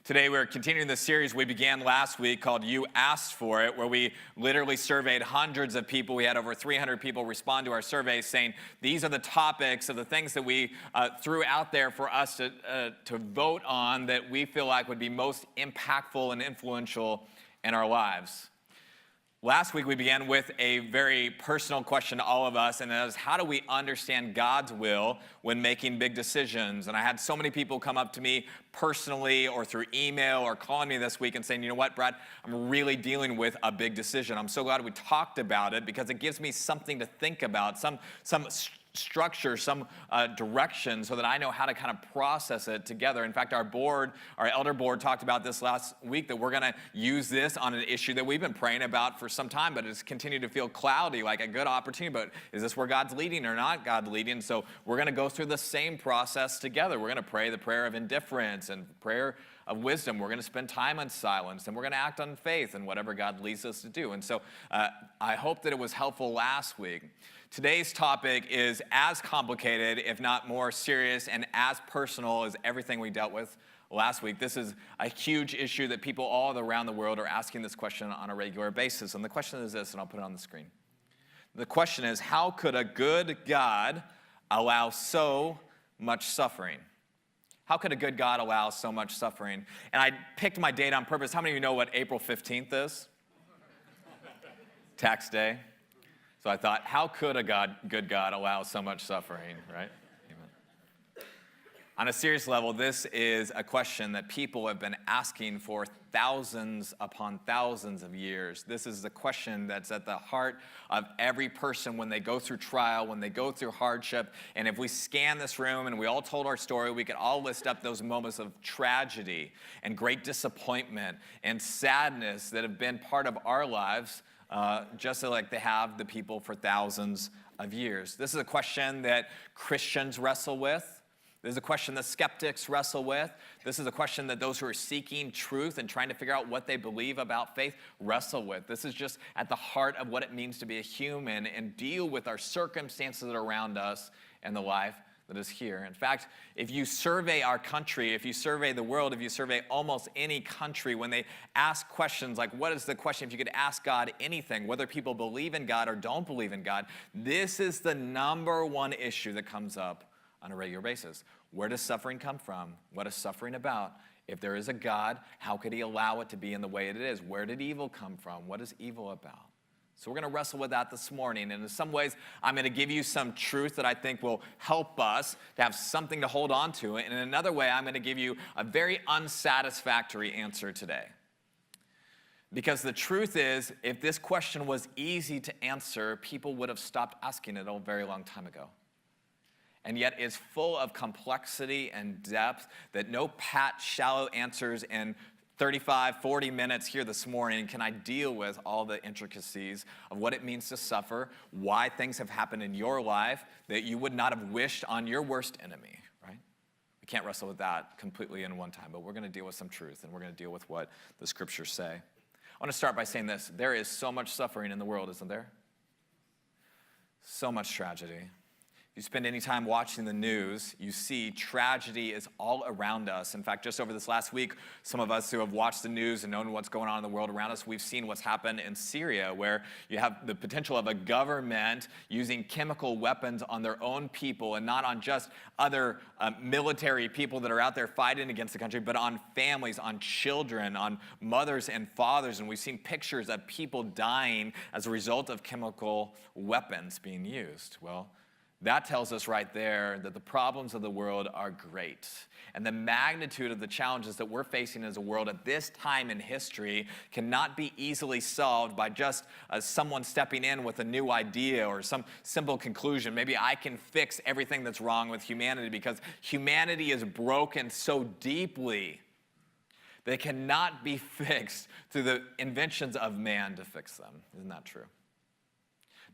Today we're continuing the series we began last week called You Asked For It, where we literally surveyed hundreds of people. We had over 300 people respond to our survey saying these are the topics of the things that we threw out there for us to vote on that we feel like would be most impactful and influential in our lives. Last week we began with a very personal question to all of us, and that is, how do we understand God's will when making big decisions? And I had so many people come up to me personally or through email or calling me this week and saying, you know what, Brad, I'm really dealing with a big decision. I'm so glad we talked about it because it gives me something to think about, some structure, some direction so that I know how to kind of process it together. In fact, our elder board talked about this last week, that we're going to use this on an issue that we've been praying about for some time, but it's continued to feel cloudy, like a good opportunity. But is this where God's leading or not God leading? So we're going to go through the same process together. We're going to pray the prayer of indifference and prayer of wisdom. We're going to spend time in silence, and we're going to act on faith and whatever God leads us to do. And so I hope that it was helpful last week. Today's topic is as complicated, if not more serious, and as personal as everything we dealt with last week. This is a huge issue that people all around the world are asking this question on a regular basis. And the question is this, and I'll put it on the screen. The question is, how could a good God allow so much suffering? How could a good God allow so much suffering? And I picked my date on purpose. How many of you know what April 15th is? Tax day. So I thought, how could a good God allow so much suffering, right? Amen. On a serious level, this is a question that people have been asking for thousands upon thousands of years. This is the question that's at the heart of every person when they go through trial, when they go through hardship. And if we scan this room and we all told our story, we could all list up those moments of tragedy and great disappointment and sadness that have been part of our lives, just like they have the people for thousands of years. This is a question that Christians wrestle with. This is a question that skeptics wrestle with. This is a question that those who are seeking truth and trying to figure out what they believe about faith wrestle with. This is just at the heart of what it means to be a human and deal with our circumstances that are around us and the life that is here. In fact, if you survey our country, if you survey the world, if you survey almost any country, when they ask questions like, what is the question if you could ask God anything, whether people believe in God or don't believe in God, this is the number one issue that comes up on a regular basis. Where does suffering come from? What is suffering about? If there is a God, how could he allow it to be in the way it is? Where did evil come from? What is evil about? So we're going to wrestle with that this morning. And in some ways, I'm going to give you some truth that I think will help us to have something to hold on to. And in another way, I'm going to give you a very unsatisfactory answer today. Because the truth is, if this question was easy to answer, people would have stopped asking it a very long time ago. And yet it's full of complexity and depth that no pat, shallow answers in 35, 40 minutes here this morning can I deal with all the intricacies of what it means to suffer, why things have happened in your life that you would not have wished on your worst enemy, right? We can't wrestle with that completely in one time, but we're going to deal with some truth, and we're going to deal with what the scriptures say. I want to start by saying this. There is so much suffering in the world, isn't there? So much tragedy. You spend any time watching the news, you see tragedy is all around us. In fact, just over this last week, some of us who have watched the news and known what's going on in the world around us, we've seen what's happened in Syria, where you have the potential of a government using chemical weapons on their own people, and not on just other military people that are out there fighting against the country, but on families, on children, on mothers and fathers. And we've seen pictures of people dying as a result of chemical weapons being used. Well, that tells us right there that the problems of the world are great. And the magnitude of the challenges that we're facing as a world at this time in history cannot be easily solved by just someone stepping in with a new idea or some simple conclusion. Maybe I can fix everything that's wrong with humanity, because humanity is broken so deeply that it cannot be fixed through the inventions of man to fix them. Isn't that true?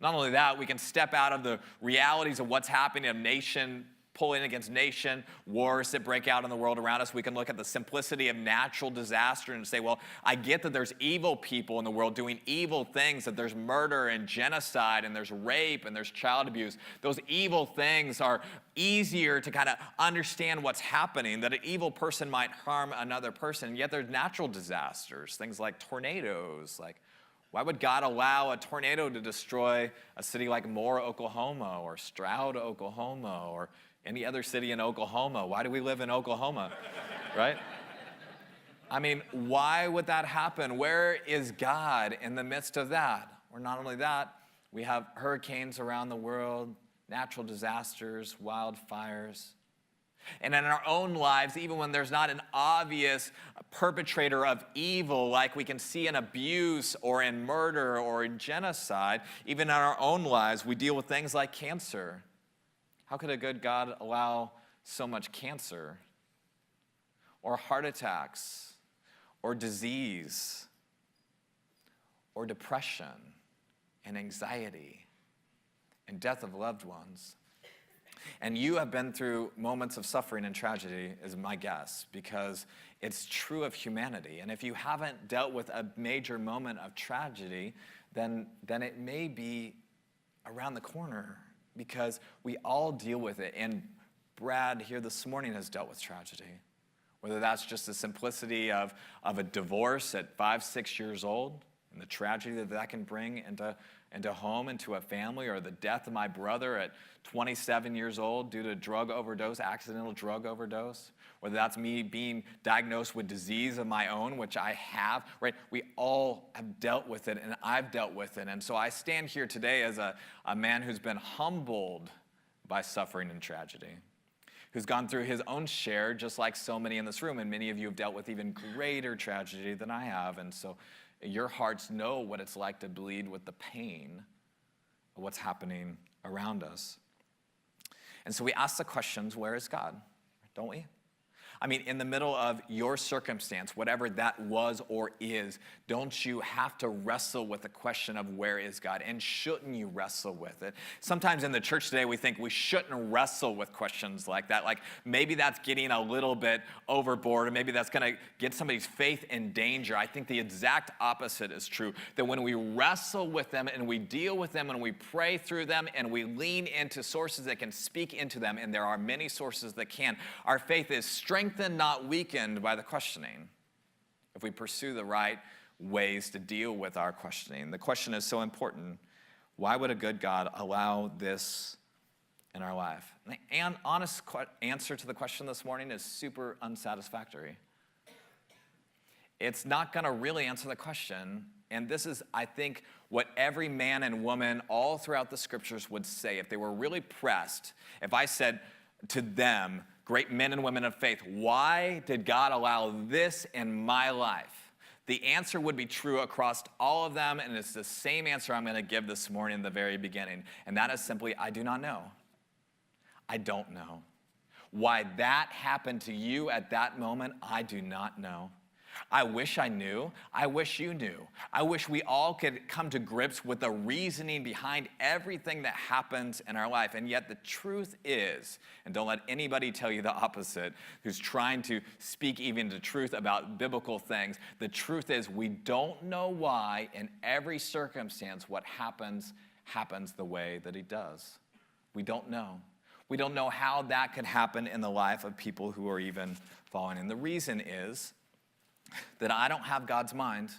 Not only that, we can step out of the realities of what's happening in a nation pulling against nation, wars that break out in the world around us. We can look at the simplicity of natural disaster and say, well, I get that there's evil people in the world doing evil things, that there's murder and genocide and there's rape and there's child abuse. Those evil things are easier to kind of understand what's happening, that an evil person might harm another person. And yet there's natural disasters, things like tornadoes. Like, why would God allow a tornado to destroy a city like Moore, Oklahoma, or Stroud, Oklahoma, or any other city in Oklahoma? Why do we live in Oklahoma, right? I mean, why would that happen? Where is God in the midst of that? Or not only that, we have hurricanes around the world, natural disasters, wildfires. And in our own lives, even when there's not an obvious perpetrator of evil, like we can see in abuse or in murder or in genocide, even in our own lives, we deal with things like cancer. How could a good God allow so much cancer? Or heart attacks? Or disease? Or depression and anxiety and death of loved ones? And you have been through moments of suffering and tragedy, is my guess, because it's true of humanity. And if you haven't dealt with a major moment of tragedy, then it may be around the corner, because we all deal with it. And Brad here this morning has dealt with tragedy, whether that's just the simplicity of a divorce at 5, 6 years old, and the tragedy that can bring into home, into a family, or the death of my brother at 27 years old due to drug overdose, accidental drug overdose, whether that's me being diagnosed with disease of my own, which I have, right? We all have dealt with it, and I've dealt with it. And so I stand here today as a man who's been humbled by suffering and tragedy, who's gone through his own share, just like so many in this room, and many of you have dealt with even greater tragedy than I have. And so your hearts know what it's like to bleed with the pain of what's happening around us. And so we ask the questions, where is God? Don't we? I mean, in the middle of your circumstance, whatever that was or is, don't you have to wrestle with the question of where is God? And shouldn't you wrestle with it? Sometimes in the church today, we think we shouldn't wrestle with questions like that. Like maybe that's getting a little bit overboard, or maybe that's going to get somebody's faith in danger. I think the exact opposite is true, that when we wrestle with them and we deal with them and we pray through them and we lean into sources that can speak into them, and there are many sources that can, our faith is strengthened, not weakened by the questioning, if we pursue the right ways to deal with our questioning. The question is so important. Why would a good God allow this in our life? And the honest answer to the question this morning is super unsatisfactory. It's not going to really answer the question. And this is, I think, what every man and woman all throughout the scriptures would say if they were really pressed. If I said to them, great men and women of faith, why did God allow this in my life? The answer would be true across all of them, and it's the same answer I'm going to give this morning in the very beginning. And that is simply, I do not know. I don't know. Why that happened to you at that moment, I do not know. I wish I knew. I wish you knew. I wish we all could come to grips with the reasoning behind everything that happens in our life. And yet the truth is, and don't let anybody tell you the opposite, who's trying to speak even the truth about biblical things, the truth is we don't know why in every circumstance what happens the way that it does. We don't know. We don't know how that could happen in the life of people who are even following. And the reason is that I don't have God's mind,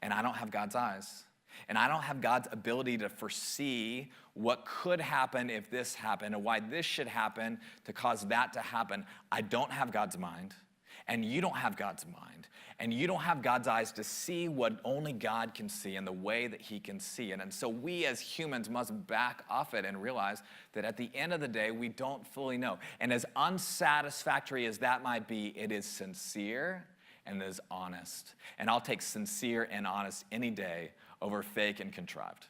and I don't have God's eyes, and I don't have God's ability to foresee what could happen if this happened, and why this should happen to cause that to happen. I don't have God's mind, and you don't have God's mind, and you don't have God's eyes to see what only God can see in the way that he can see it. And so we as humans must back off it and realize that at the end of the day, we don't fully know. And as unsatisfactory as that might be, it is sincere and is honest. And I'll take sincere and honest any day over fake and contrived.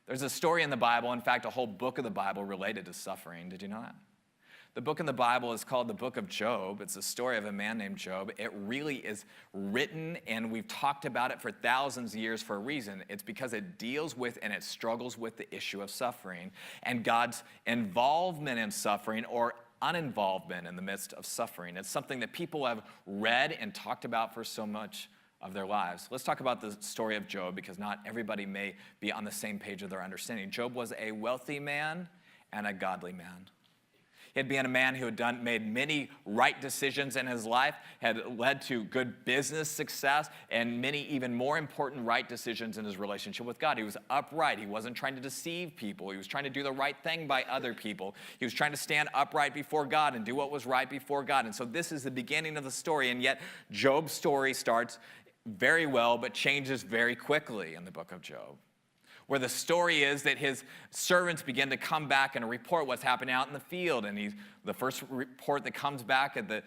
There's a story in the Bible, in fact, a whole book of the Bible related to suffering. Did you know that? The book in the Bible is called the book of Job. It's the story of a man named Job. It really is written, and we've talked about it for thousands of years for a reason. It's because it deals with and it struggles with the issue of suffering and God's involvement in suffering or uninvolvement in the midst of suffering. It's something that people have read and talked about for so much of their lives. Let's talk about the story of Job, because not everybody may be on the same page of their understanding. Job was a wealthy man and a godly man. He had been a man who had made many right decisions in his life, had led to good business success, and many even more important right decisions in his relationship with God. He was upright. He wasn't trying to deceive people. He was trying to do the right thing by other people. He was trying to stand upright before God and do what was right before God. And so this is the beginning of the story, and yet Job's story starts very well, but changes very quickly in the book of Job, where the story is that his servants begin to come back and report what's happening out in the field. And the first report that comes back at the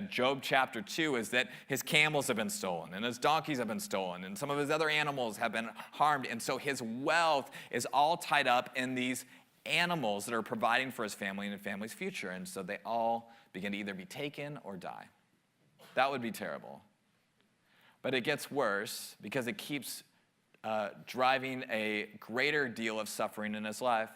Job chapter 2 is that his camels have been stolen and his donkeys have been stolen and some of his other animals have been harmed. And so his wealth is all tied up in these animals that are providing for his family and his family's future. And so they all begin to either be taken or die. That would be terrible. But it gets worse because it keeps driving a greater deal of suffering in his life.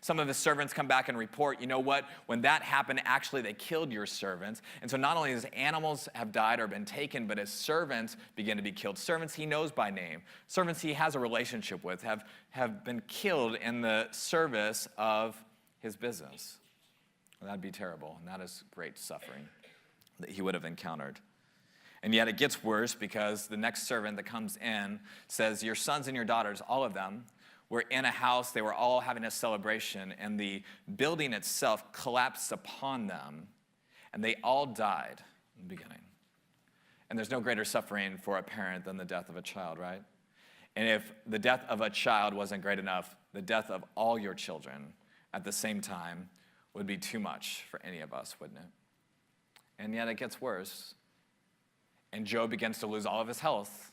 Some of his servants come back and report, you know what, when that happened, actually they killed your servants. And so not only his animals have died or been taken, but his servants begin to be killed. Servants he knows by name, servants he has a relationship with, have been killed in the service of his business. Well, that'd be terrible, and that is great suffering that he would have encountered. And yet it gets worse because the next servant that comes in says, your sons and your daughters, all of them, were in a house. They were all having a celebration, and the building itself collapsed upon them, and they all died in the beginning. And there's no greater suffering for a parent than the death of a child, right? And if the death of a child wasn't great enough, the death of all your children at the same time would be too much for any of us, wouldn't it? And yet it gets worse. And Job begins to lose all of his health.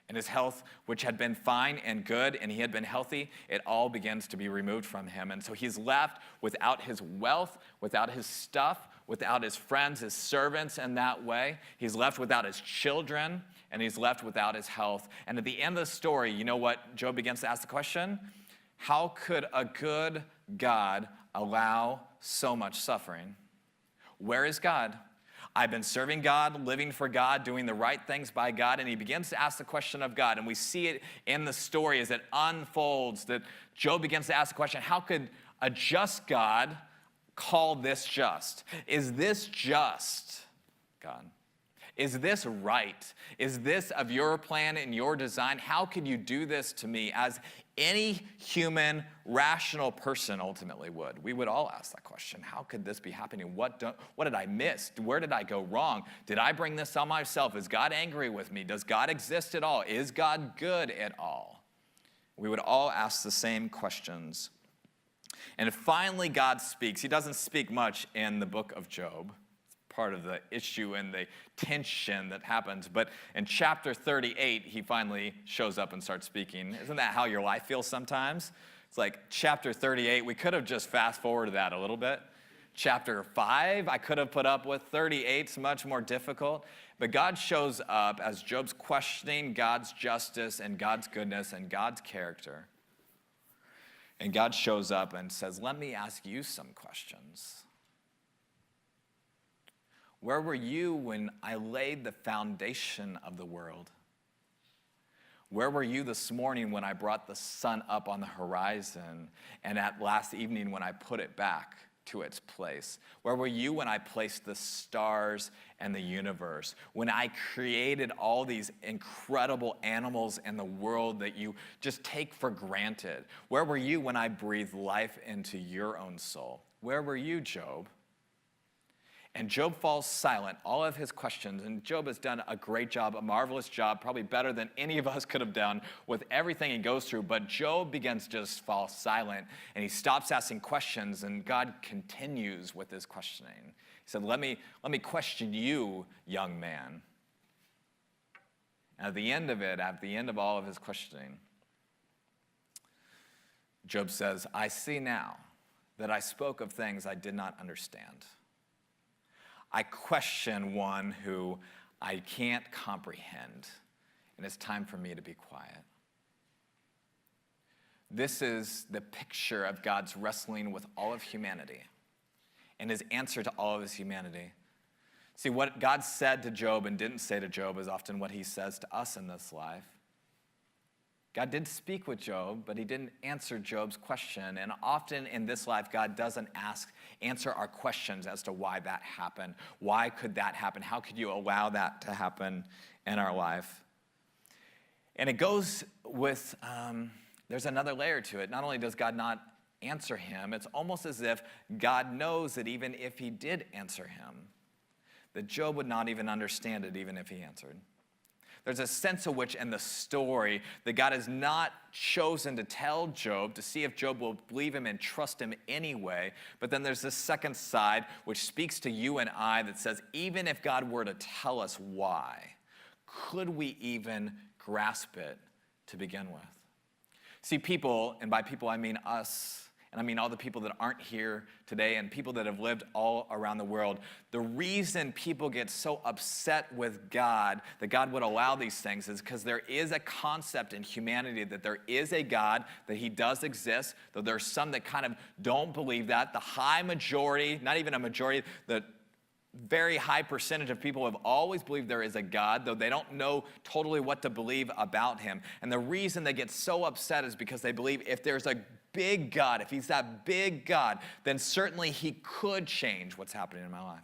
And his health, which had been fine and good, and he had been healthy, it all begins to be removed from him. And so he's left without his wealth, without his stuff, without his friends, his servants in that way. He's left without his children, and he's left without his health. And at the end of the story, you know what Job begins to ask the question? How could a good God allow so much suffering? Where is God? I've been serving God, living for God, doing the right things by God, and he begins to ask the question of God. And we see it in the story as it unfolds, that Job begins to ask the question, how could a just God call this just? Is this just, God? Is this right? Is this of your plan and your design? How could you do this to me as any human, rational person ultimately would? We would all ask that question. How could this be happening? What did I miss? Where did I go wrong? Did I bring this on myself? Is God angry with me? Does God exist at all? Is God good at all? We would all ask the same questions. And finally, God speaks. He doesn't speak much in the book of Job. Part of the issue and the tension that happens. But in chapter 38, he finally shows up and starts speaking. Isn't that how your life feels sometimes? It's like chapter 38, we could have just fast forwarded that a little bit. Chapter 5, I could have put up with. 38's much more difficult. But God shows up as Job's questioning God's justice and God's goodness and God's character. And God shows up and says, let me ask you some questions. Where were you when I laid the foundation of the world? Where were you this morning when I brought the sun up on the horizon and at last evening when I put it back to its place? Where were you when I placed the stars and the universe? When I created all these incredible animals in the world that you just take for granted? Where were you when I breathed life into your own soul? Where were you, Job? And Job falls silent, all of his questions, and Job has done a great job, a marvelous job, probably better than any of us could have done with everything he goes through. But Job begins to just fall silent, and he stops asking questions, and God continues with his questioning. He said, let me question you, young man. And at the end of all of his questioning, Job says, I see now that I spoke of things I did not understand. I question one who I can't comprehend, and it's time for me to be quiet. This is the picture of God's wrestling with all of humanity and his answer to all of his humanity. See, what God said to Job and didn't say to Job is often what he says to us in this life. God did speak with Job, but he didn't answer Job's question. And often in this life, God doesn't answer our questions as to why that happened. Why could that happen? How could you allow that to happen in our life? And it goes with, there's another layer to it. Not only does God not answer him, it's almost as if God knows that even if he did answer him, that Job would not even understand it even if he answered. There's a sense of which in the story that God has not chosen to tell Job to see if Job will believe him and trust him anyway. But then there's this second side which speaks to you and I that says, even if God were to tell us why, could we even grasp it to begin with? See, people, and by people I mean us, and I mean all the people that aren't here today and people that have lived all around the world, the reason people get so upset with God, that God would allow these things, is because there is a concept in humanity that there is a God, that he does exist, though there are some that kind of don't believe that. The high majority, not even a majority, the very high percentage of people have always believed there is a God, though they don't know totally what to believe about him. And the reason they get so upset is because they believe if there's a big God, if he's that big God, then certainly he could change what's happening in my life.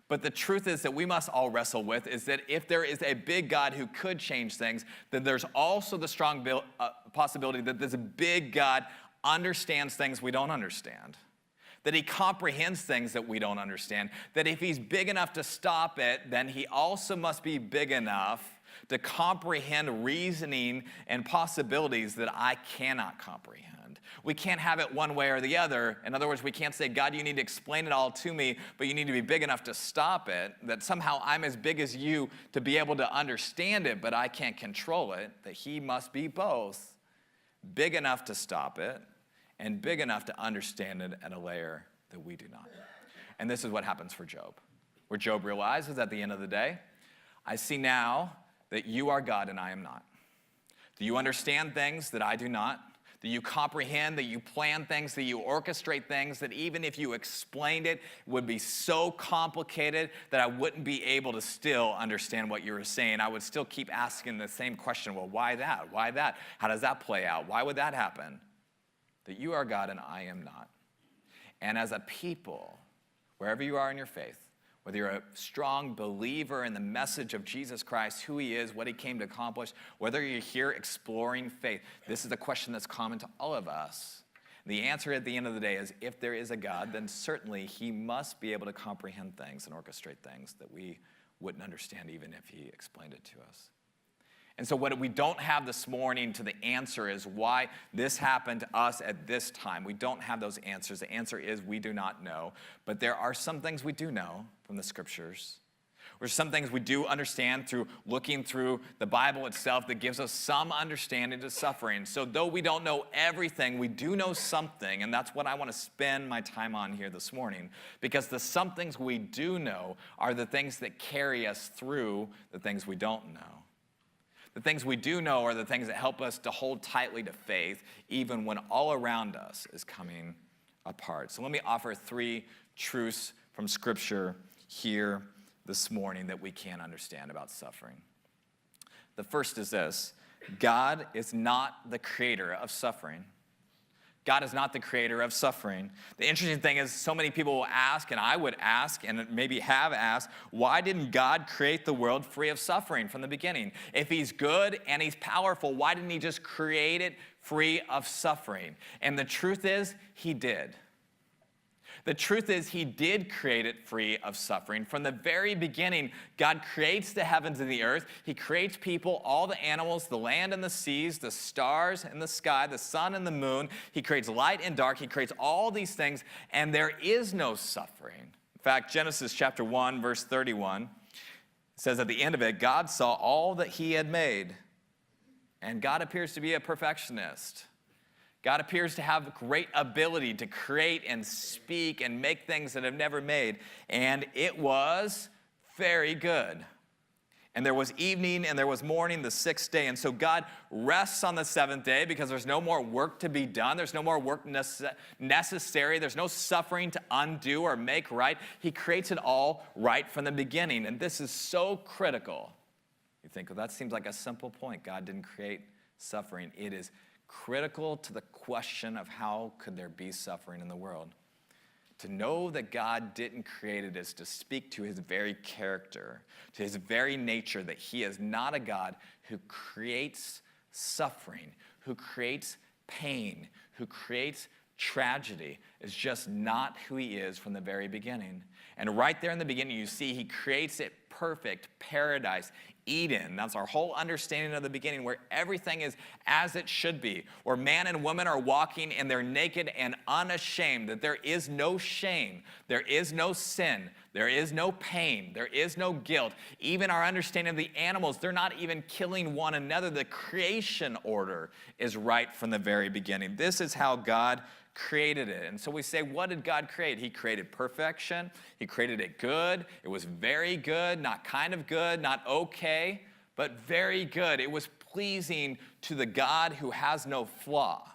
But the truth is that we must all wrestle with is that if there is a big God who could change things, then there's also the strong possibility that this big God understands things we don't understand. That he comprehends things that we don't understand. That if he's big enough to stop it, then he also must be big enough to comprehend reasoning and possibilities that I cannot comprehend. We can't have it one way or the other. In other words, we can't say, God, you need to explain it all to me, but you need to be big enough to stop it. That somehow I'm as big as you to be able to understand it, but I can't control it. That he must be both big enough to stop it and big enough to understand it at a layer that we do not. And this is what happens for Job. Where Job realizes at the end of the day, I see now that you are God and I am not. Do you understand things that I do not? Do you comprehend, that you plan things, that you orchestrate things, that even if you explained it, would be so complicated that I wouldn't be able to still understand what you were saying. I would still keep asking the same question, well, why that? Why that? How does that play out? Why would that happen? That you are God and I am not. And as a people, wherever you are in your faith, whether you're a strong believer in the message of Jesus Christ, who he is, what he came to accomplish, whether you're here exploring faith, this is a question that's common to all of us. The answer at the end of the day is if there is a God, then certainly he must be able to comprehend things and orchestrate things that we wouldn't understand even if he explained it to us. And so what we don't have this morning to the answer is why this happened to us at this time. We don't have those answers. The answer is we do not know. But there are some things we do know from the scriptures. There's some things we do understand through looking through the Bible itself that gives us some understanding to suffering. So though we don't know everything, we do know something. And that's what I want to spend my time on here this morning. Because the some things we do know are the things that carry us through the things we don't know. The things we do know are the things that help us to hold tightly to faith, even when all around us is coming apart. So let me offer 3 truths from Scripture here this morning that we can understand about suffering. The first is this: God is not the creator of suffering. God is not the creator of suffering. The interesting thing is so many people will ask, and I would ask, and maybe have asked, why didn't God create the world free of suffering from the beginning? If he's good and he's powerful, why didn't he just create it free of suffering? And the truth is, he did. The truth is, he did create it free of suffering. From the very beginning, God creates the heavens and the earth. He creates people, all the animals, the land and the seas, the stars and the sky, the sun and the moon. He creates light and dark. He creates all these things, and there is no suffering. In fact, Genesis chapter 1, verse 31 says at the end of it, God saw all that he had made, and God appears to be a perfectionist. God appears to have great ability to create and speak and make things that have never made. And it was very good. And there was evening and there was morning the sixth day. And so God rests on the seventh day because there's no more work to be done. There's no more work necessary. There's no suffering to undo or make right. He creates it all right from the beginning. And this is so critical. You think, well, that seems like a simple point. God didn't create suffering. It is critical to the question of how could there be suffering in the world. To know that God didn't create it is to speak to his very character, to his very nature, that he is not a God who creates suffering, who creates pain, who creates tragedy. Is just not who he is from the very beginning. And right there in the beginning, you see he creates it perfect, paradise, Eden. That's our whole understanding of the beginning, where everything is as it should be, where man and woman are walking and they're naked and unashamed, that there is no shame, there is no sin, there is no pain, there is no guilt. Even our understanding of the animals, they're not even killing one another. The creation order is right from the very beginning. This is how God created it. And so we say, what did God create? He created perfection. He created it good. It was very good, not kind of good, not okay, but very good. It was pleasing to the God who has no flaw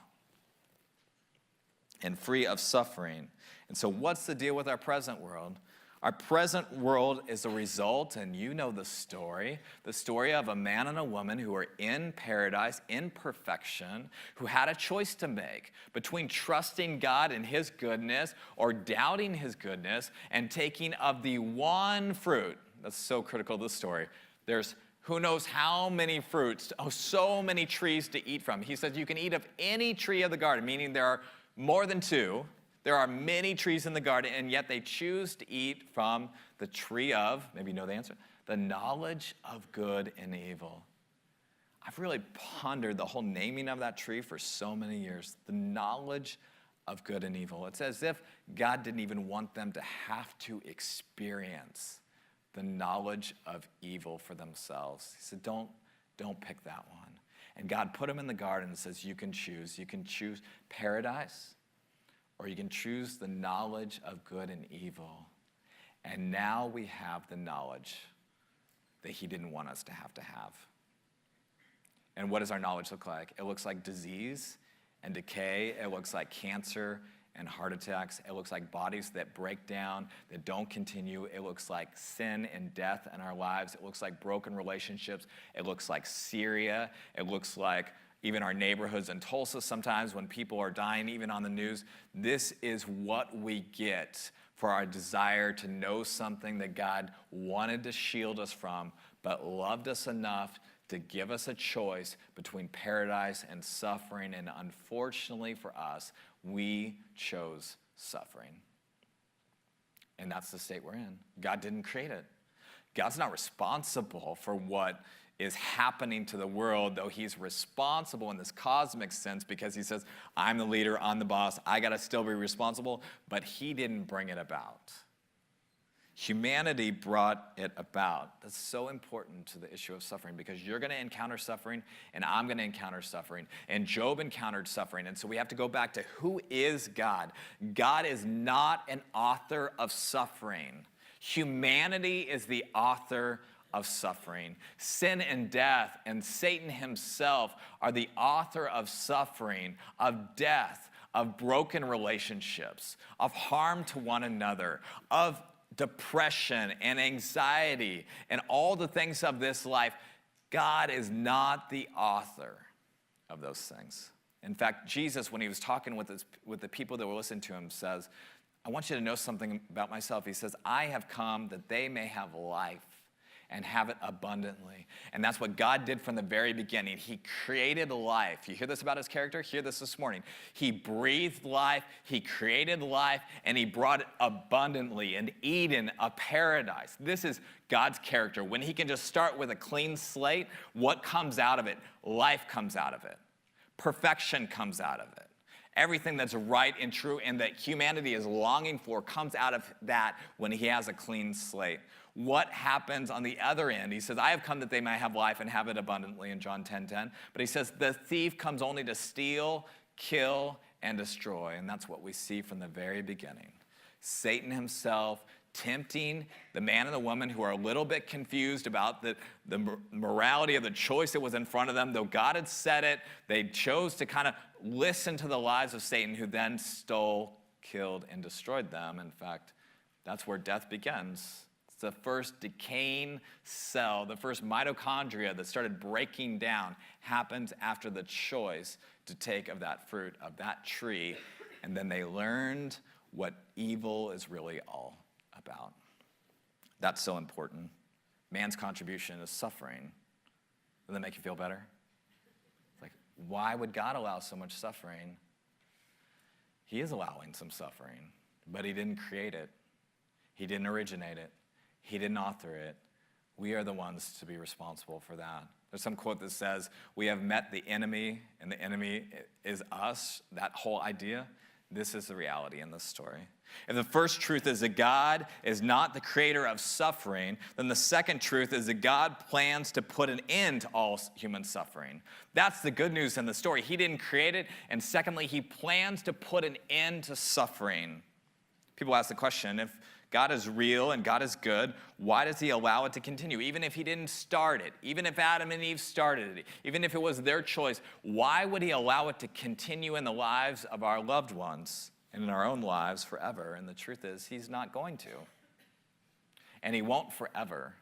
and free of suffering. And so what's the deal with our present world? Our present world is a result, and you know the story of a man and a woman who are in paradise, in perfection, who had a choice to make between trusting God and his goodness or doubting his goodness and taking of the one fruit. That's so critical to the story. There's who knows how many fruits, so many trees to eat from. He says you can eat of any tree of the garden, meaning there are more than two. There are many trees in the garden, and yet they choose to eat from the tree of, maybe you know the answer, the knowledge of good and evil. I've really pondered the whole naming of that tree for so many years. The knowledge of good and evil. It's as if God didn't even want them to have to experience the knowledge of evil for themselves. He said, don't pick that one. And God put them in the garden and says, you can choose. You can choose paradise, or you can choose the knowledge of good and evil. And now we have the knowledge that he didn't want us to have. And what does our knowledge look like? It looks like disease and decay. It looks like cancer and heart attacks. It looks like bodies that break down, that don't continue. It looks like sin and death in our lives. It looks like broken relationships. It looks like Syria. It looks like even our neighborhoods in Tulsa sometimes when people are dying, even on the news. This is what we get for our desire to know something that God wanted to shield us from, but loved us enough to give us a choice between paradise and suffering. And unfortunately for us, we chose suffering. And that's the state we're in. God didn't create it. God's not responsible for what is happening to the world, though he's responsible in this cosmic sense because he says, I'm the leader, I'm the boss, I gotta still be responsible, but he didn't bring it about. Humanity brought it about. That's so important to the issue of suffering because you're gonna encounter suffering and I'm gonna encounter suffering. And Job encountered suffering. And so we have to go back to who is God? God is not an author of suffering. Humanity is the author of suffering. Sin and death and Satan himself are the author of suffering, of death, of broken relationships, of harm to one another, of depression and anxiety and all the things of this life. God is not the author of those things. In fact, Jesus, when he was talking with the people that were listening to him, says, I want you to know something about myself. He says, I have come that they may have life and have it abundantly. And that's what God did from the very beginning. He created life. You hear this about his character? Hear this morning. He breathed life, he created life, and he brought it abundantly. An Eden, a paradise. This is God's character. When he can just start with a clean slate, what comes out of it? Life comes out of it. Perfection comes out of it. Everything that's right and true and that humanity is longing for comes out of that when he has a clean slate. What happens on the other end? He says, I have come that they may have life and have it abundantly in John 10:10. But he says, the thief comes only to steal, kill, and destroy. And that's what we see from the very beginning. Satan himself tempting the man and the woman who are a little bit confused about the morality of the choice that was in front of them. Though God had said it, they chose to kind of listen to the lies of Satan, who then stole, killed, and destroyed them. In fact, that's where death begins. It's the first decaying cell, the first mitochondria that started breaking down happens after the choice to take of that fruit of that tree. And then they learned what evil is really all about. That's so important. Man's contribution is suffering. Does that make you feel better? Like, why would God allow so much suffering? He is allowing some suffering, but he didn't create it. He didn't originate it. He didn't author it. We are the ones to be responsible for that. There's some quote that says, we have met the enemy, and the enemy is us. That whole idea, this is the reality in this story. If the first truth is that God is not the creator of suffering, then the second truth is that God plans to put an end to all human suffering. That's the good news in the story. He didn't create it, and secondly, he plans to put an end to suffering. People ask the question, if God is real and God is good, why does he allow it to continue? Even if he didn't start it, even if Adam and Eve started it, even if it was their choice, why would he allow it to continue in the lives of our loved ones and in our own lives forever? And the truth is, he's not going to. And he won't forever.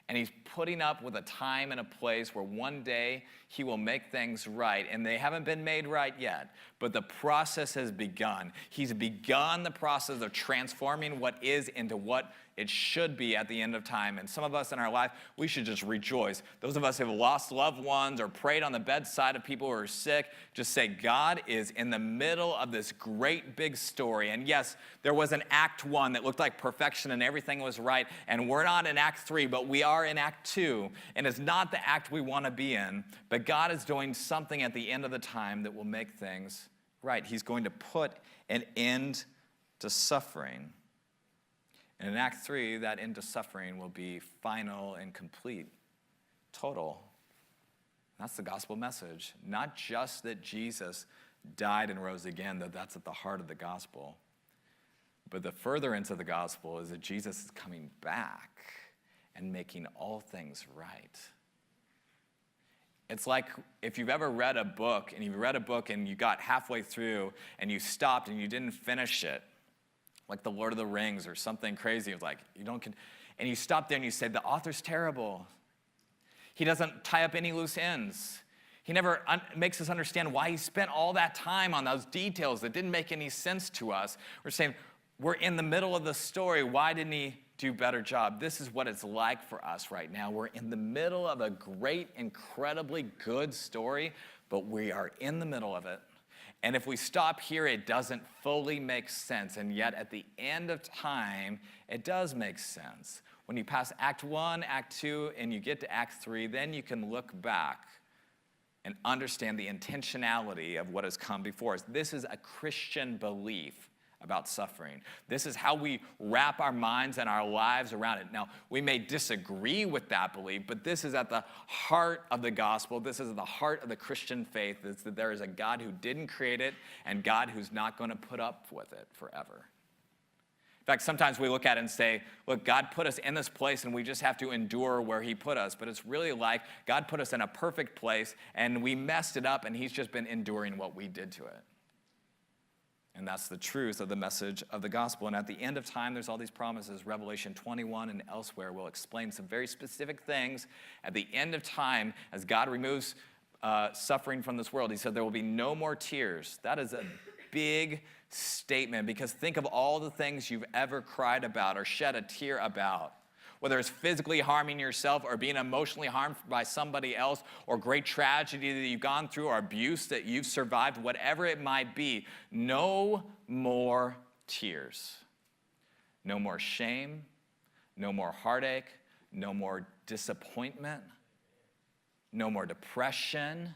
And he's putting up with a time and a place where one day he will make things right. And they haven't been made right yet, but the process has begun. He's begun the process of transforming what is into what it should be at the end of time. And some of us in our life, we should just rejoice. Those of us who have lost loved ones or prayed on the bedside of people who are sick, just say, God is in the middle of this great big story. And yes, there was an act 1 that looked like perfection and everything was right. And we're not in act 3, but we are in act 2. And it's not the act we want to be in, but God is doing something at the end of the time that will make things right. He's going to put an end to suffering. And in Act 3, that end to suffering will be final and complete, total. That's the gospel message. Not just that Jesus died and rose again, though that's at the heart of the gospel. But the furtherance of the gospel is that Jesus is coming back and making all things right. It's like if you've ever read a book and you got halfway through and you stopped and you didn't finish it, like The Lord of the Rings or something crazy. It's like, and you stop there and you say, the author's terrible. He doesn't tie up any loose ends. He never makes us understand why he spent all that time on those details that didn't make any sense to us. We're saying, we're in the middle of the story. Why didn't he do a better job? This is what it's like for us right now. We're in the middle of a great, incredibly good story, but we are in the middle of it. And if we stop here, it doesn't fully make sense. And yet, at the end of time, it does make sense. When you pass Act 1, Act 2, and you get to Act 3, then you can look back and understand the intentionality of what has come before us. This is a Christian belief about suffering. This is how we wrap our minds and our lives around it. Now, we may disagree with that belief, but this is at the heart of the gospel. This is at the heart of the Christian faith, is that there is a God who didn't create it and God who's not going to put up with it forever. In fact, sometimes we look at it and say, look, God put us in this place and we just have to endure where he put us. But it's really like God put us in a perfect place and we messed it up and he's just been enduring what we did to it. And that's the truth of the message of the gospel. And at the end of time, there's all these promises. Revelation 21 and elsewhere will explain some very specific things. At the end of time, as God removes suffering from this world, he said there will be no more tears. That is a big statement, because think of all the things you've ever cried about or shed a tear about. Whether it's physically harming yourself or being emotionally harmed by somebody else, or great tragedy that you've gone through, or abuse that you've survived, whatever it might be, no more tears. No more shame, no more heartache, no more disappointment, no more depression,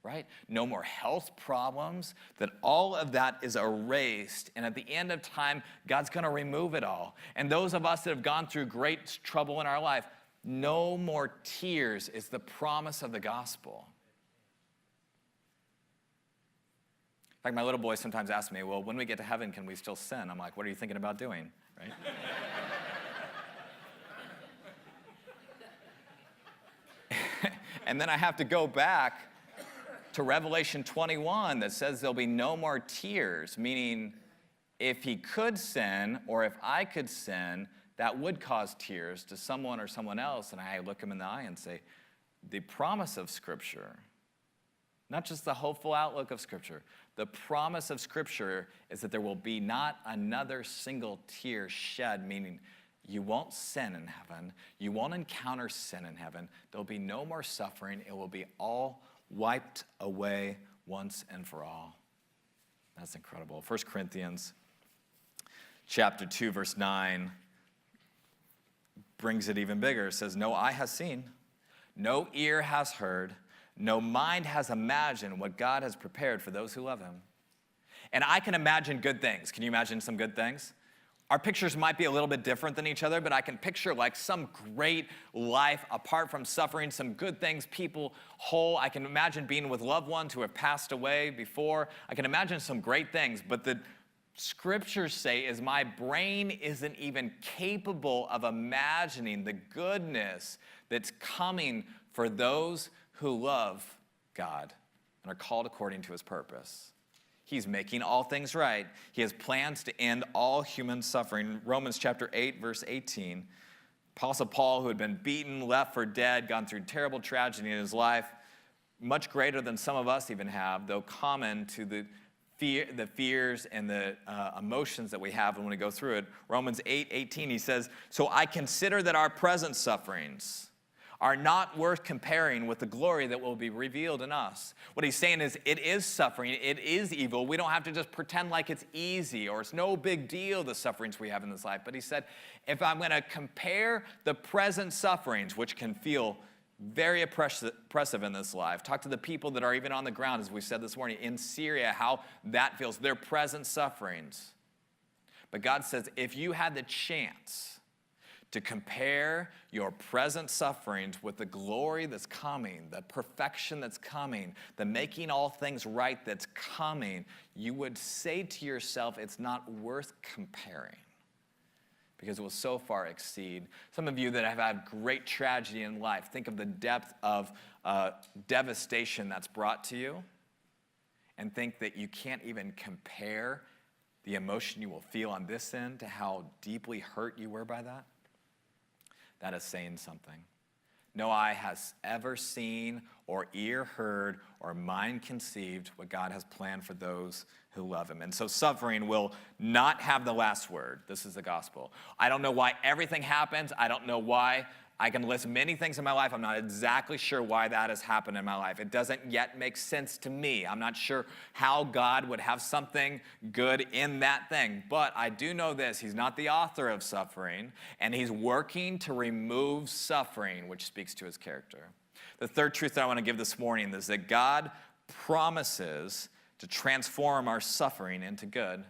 right? No more health problems. That all of that is erased. And at the end of time, God's going to remove it all. And those of us that have gone through great trouble in our life, no more tears is the promise of the gospel. fact, my little boy sometimes asks me, well, when we get to heaven, can we still sin? I'm like, what are you thinking about doing, right? And then I have to go back to Revelation 21 that says there'll be no more tears, meaning if he could sin or if I could sin, that would cause tears to someone or someone else. And I look him in the eye and say, the promise of Scripture, not just the hopeful outlook of Scripture, the promise of Scripture is that there will be not another single tear shed, meaning you won't sin in heaven. You won't encounter sin in heaven. There'll be no more suffering. It will be all wiped away once and for all. That's incredible. 1 Corinthians chapter 2, verse 9 brings it even bigger. It says, no eye has seen, no ear has heard, no mind has imagined what God has prepared for those who love him. And I can imagine good things. Can you imagine some good things? Our pictures might be a little bit different than each other, but I can picture like some great life apart from suffering, some good things, people whole. I can imagine being with loved ones who have passed away before. I can imagine some great things, but the Scriptures say is my brain isn't even capable of imagining the goodness that's coming for those who love God and are called according to his purpose. He's making all things right. He has plans to end all human suffering. Romans chapter 8, verse 18. Apostle Paul, who had been beaten, left for dead, gone through terrible tragedy in his life, much greater than some of us even have, though common to the fears and the emotions that we have when we go through it. Romans 8:18, he says, so I consider that our present sufferings are not worth comparing with the glory that will be revealed in us. What he's saying is it is suffering, it is evil. We don't have to just pretend like it's easy or it's no big deal, the sufferings we have in this life. But he said, if I'm going to compare the present sufferings, which can feel very oppressive in this life. Talk to the people that are even on the ground, as we said this morning, in Syria, how that feels, their present sufferings. But God says, if you had the chance to compare your present sufferings with the glory that's coming, the perfection that's coming, the making all things right that's coming, you would say to yourself, it's not worth comparing because it will so far exceed. Some of you that have had great tragedy in life, think of the depth of devastation that's brought to you and think that you can't even compare the emotion you will feel on this end to how deeply hurt you were by that. That is saying something. No eye has ever seen or ear heard or mind conceived what God has planned for those who love him. And so suffering will not have the last word. This is the gospel. I don't know why everything happens. I don't know why. I can list many things in my life. I'm not exactly sure why that has happened in my life. It doesn't yet make sense to me. I'm not sure how God would have something good in that thing. But I do know this. He's not the author of suffering, and he's working to remove suffering, which speaks to his character. The third truth that I want to give this morning is that God promises to transform our suffering into good.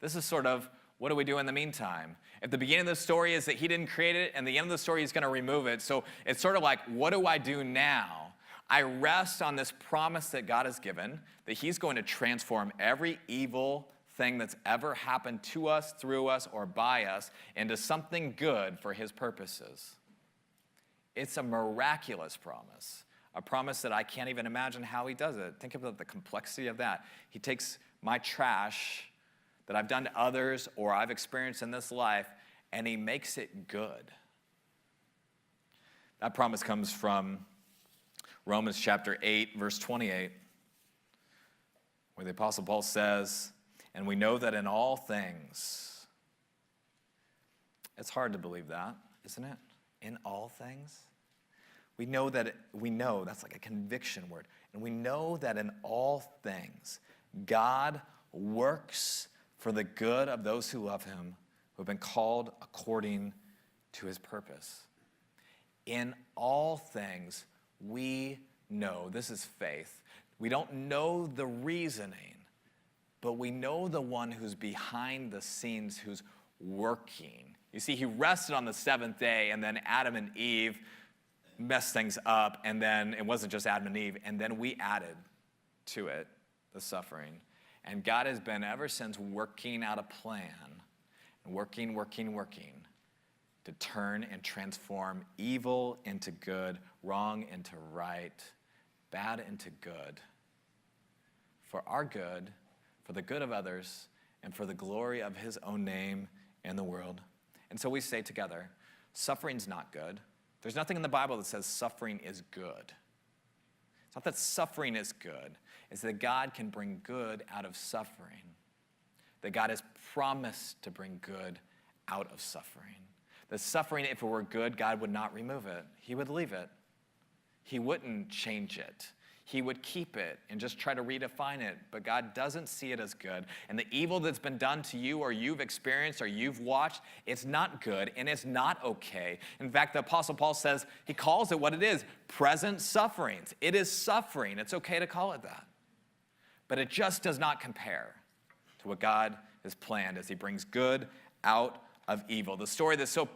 This is sort of, what do we do in the meantime? If the beginning of the story is that he didn't create it, and the end of the story he's going to remove it. So it's sort of like, what do I do now? I rest on this promise that God has given, that he's going to transform every evil thing that's ever happened to us, through us, or by us into something good for his purposes. It's a miraculous promise, a promise that I can't even imagine how he does it. Think about the complexity of that. He takes my trash that I've done to others or I've experienced in this life, and he makes it good. That promise comes from Romans chapter 8, verse 28, where the Apostle Paul says, and we know that in all things, it's hard to believe that, isn't it? In all things? We know, that's like a conviction word, and we know that in all things, God works for the good of those who love him, who have been called according to his purpose. In all things, we know, this is faith. We don't know the reasoning, but we know the one who's behind the scenes, who's working. You see, he rested on the seventh day, and then Adam and Eve messed things up, and then it wasn't just Adam and Eve, and then we added to it the suffering. And God has been, ever since, working out a plan, working to turn and transform evil into good, wrong into right, bad into good, for our good, for the good of others, and for the glory of his own name in the world. And so we say together, suffering's not good. There's nothing in the Bible that says suffering is good. It's not that suffering is good. It's that God can bring good out of suffering. That God has promised to bring good out of suffering. The suffering, if it were good, God would not remove it. He would leave it. He wouldn't change it. He would keep it and just try to redefine it. But God doesn't see it as good. And the evil that's been done to you or you've experienced or you've watched, it's not good and it's not okay. In fact, the Apostle Paul says, he calls it what it is, present sufferings. It is suffering. It's okay to call it that. But it just does not compare to what God has planned as he brings good out of evil. The story that's so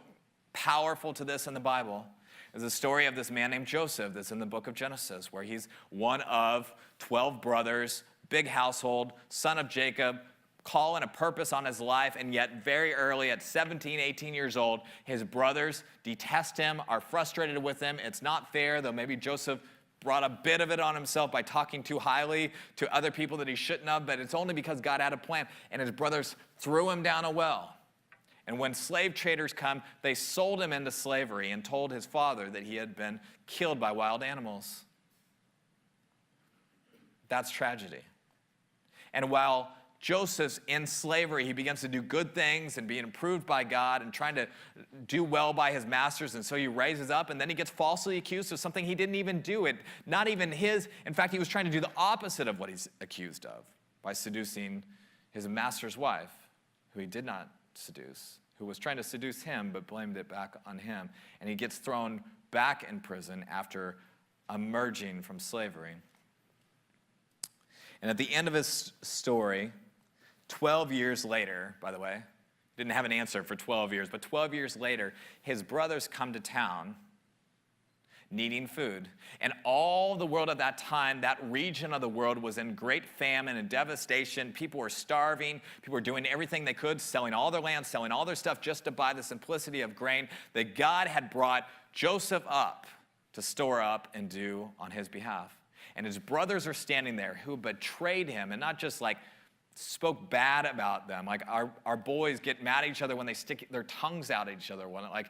powerful to this in the Bible is the story of this man named Joseph that's in the book of Genesis, where he's one of 12 brothers, big household, son of Jacob, call and a purpose on his life, and yet very early at 17, 18 years old, his brothers detest him, are frustrated with him. It's not fair, though maybe Joseph brought a bit of it on himself by talking too highly to other people that he shouldn't have, but it's only because God had a plan, and his brothers threw him down a well. And when slave traders come, they sold him into slavery and told his father that he had been killed by wild animals. That's tragedy. And while Joseph's in slavery, he begins to do good things and being approved by God and trying to do well by his masters. And so he raises up, and then he gets falsely accused of something he didn't even do. It, not even his. In fact, he was trying to do the opposite of what he's accused of by seducing his master's wife, who he did not seduce, who was trying to seduce him but blamed it back on him. And he gets thrown back in prison after emerging from slavery. And at the end of his story, 12 years later, by the way, didn't have an answer for 12 years, but 12 years later, his brothers come to town needing food. And all the world at that time, that region of the world was in great famine and devastation. People were starving. People were doing everything they could, selling all their land, selling all their stuff just to buy the simplicity of grain that God had brought Joseph up to store up and do on his behalf. And his brothers are standing there who betrayed him, and not just like spoke bad about them. Like our boys get mad at each other when they stick their tongues out at each other. When like,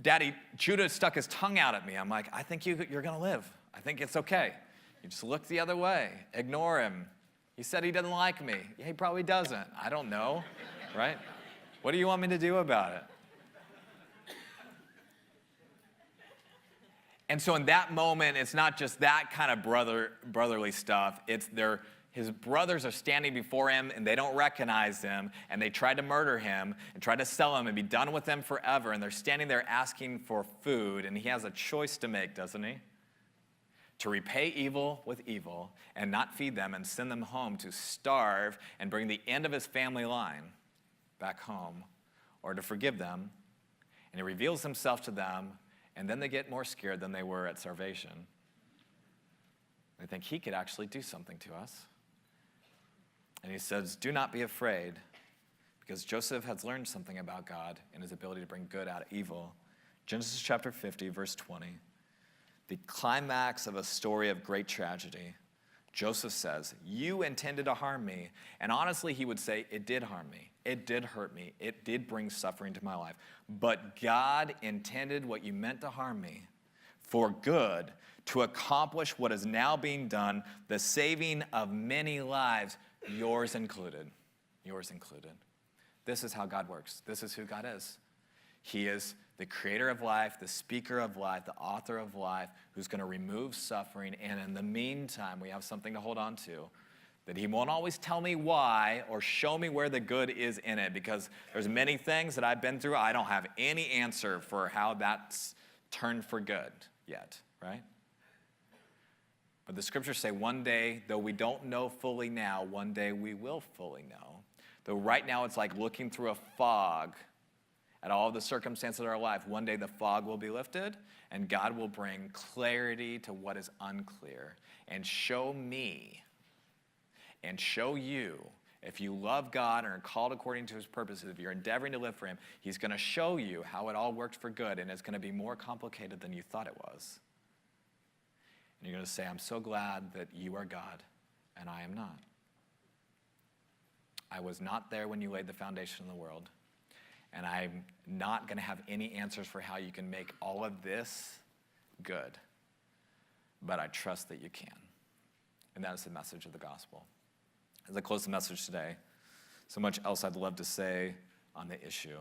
Daddy, Judah stuck his tongue out at me. I'm like, I think you're going to live. I think it's okay. You just look the other way. Ignore him. He said he doesn't like me. Yeah, he probably doesn't. I don't know, right? What do you want me to do about it? And so in that moment, it's not just that kind of brotherly stuff. It's his brothers are standing before him, and they don't recognize him, and they try to murder him and try to sell him and be done with him forever. And they're standing there asking for food, and he has a choice to make, doesn't he? To repay evil with evil and not feed them and send them home to starve and bring the end of his family line back home, or to forgive them. And he reveals himself to them, and then they get more scared than they were at starvation. They think he could actually do something to us. And he says, do not be afraid, because Joseph has learned something about God and his ability to bring good out of evil. Genesis chapter 50, verse 20. The climax of a story of great tragedy. Joseph says, you intended to harm me. And honestly, he would say, it did harm me. It did hurt me. It did bring suffering to my life. But God intended what you meant to harm me for good, to accomplish what is now being done, the saving of many lives, yours included. Yours included. This is how God works. This is who God is. He is the creator of life, the speaker of life, the author of life, who's going to remove suffering. And in the meantime, we have something to hold on to, that he won't always tell me why or show me where the good is in it, because there's many things that I've been through. I don't have any answer for how that's turned for good yet, right? But the scriptures say one day, though we don't know fully now, one day we will fully know. Though right now it's like looking through a fog at all the circumstances of our life. One day the fog will be lifted, and God will bring clarity to what is unclear and show me and show you, if you love God and are called according to his purposes, if you're endeavoring to live for him, he's going to show you how it all worked for good, and it's going to be more complicated than you thought it was. And you're going to say, I'm so glad that you are God, and I am not. I was not there when you laid the foundation of the world, and I'm not going to have any answers for how you can make all of this good, but I trust that you can. And that is the message of the gospel. As I close the message today, so much else I'd love to say on the issue.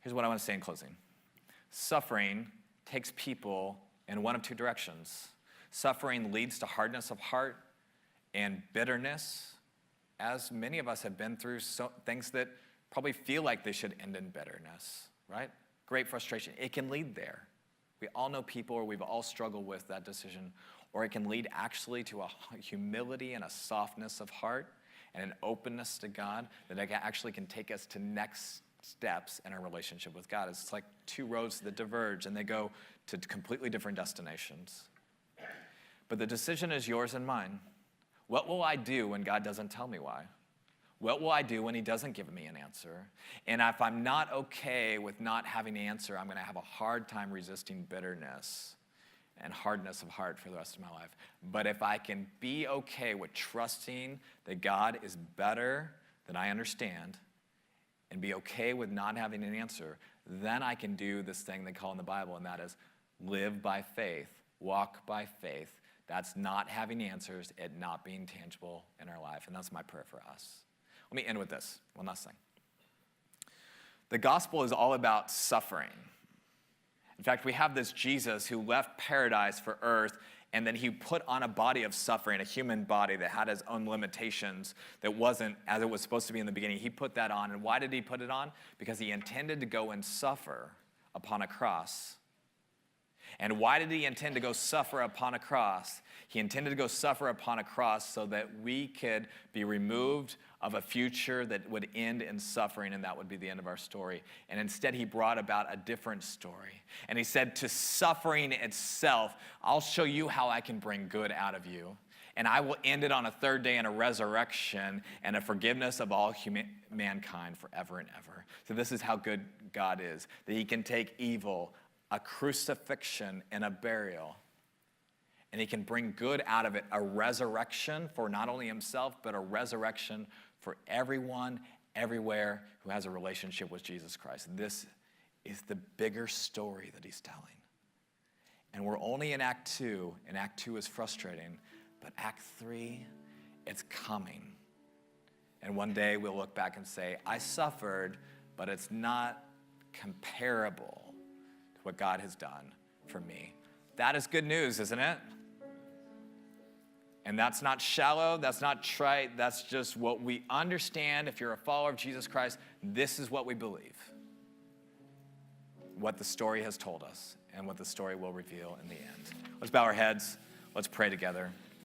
Here's what I want to say in closing. Suffering takes people in one of two directions. Suffering leads to hardness of heart and bitterness, as many of us have been through things that probably feel like they should end in bitterness, right? Great frustration. It can lead there. We all know people, or we've all struggled with that decision, or it can lead actually to a humility and a softness of heart and an openness to God that actually can take us to next steps in our relationship with God. It's like two roads that diverge, and they go to completely different destinations. But the decision is yours and mine. What will I do when God doesn't tell me why? What will I do when he doesn't give me an answer? And if I'm not okay with not having an answer, I'm going to have a hard time resisting bitterness and hardness of heart for the rest of my life. But if I can be okay with trusting that God is better than I understand, and be okay with not having an answer, then I can do this thing they call in the Bible, and that is live by faith, walk by faith. That's not having answers, it not being tangible in our life. And that's my prayer for us. Let me end with this, one last thing. The gospel is all about suffering. In fact, we have this Jesus who left paradise for earth, and then he put on a body of suffering, a human body that had his own limitations, that wasn't as it was supposed to be in the beginning. He put that on. And why did he put it on? Because he intended to go and suffer upon a cross. And why did he intend to go suffer upon a cross? He intended to go suffer upon a cross so that we could be removed of a future that would end in suffering, and that would be the end of our story. And instead, he brought about a different story. And he said, to suffering itself, I'll show you how I can bring good out of you. And I will end it on a third day in a resurrection and a forgiveness of all mankind forever and ever. So this is how good God is, that he can take evil, a crucifixion, and a burial, and he can bring good out of it, a resurrection for not only himself, but a resurrection for everyone, everywhere who has a relationship with Jesus Christ. This is the bigger story that he's telling. And we're only in Act 2, and Act 2 is frustrating, but Act 3, it's coming. And one day we'll look back and say, I suffered, but it's not comparable to what God has done for me. That is good news, isn't it? And that's not shallow, that's not trite, that's just what we understand. If you're a follower of Jesus Christ, this is what we believe. What the story has told us and what the story will reveal in the end. Let's bow our heads, let's pray together.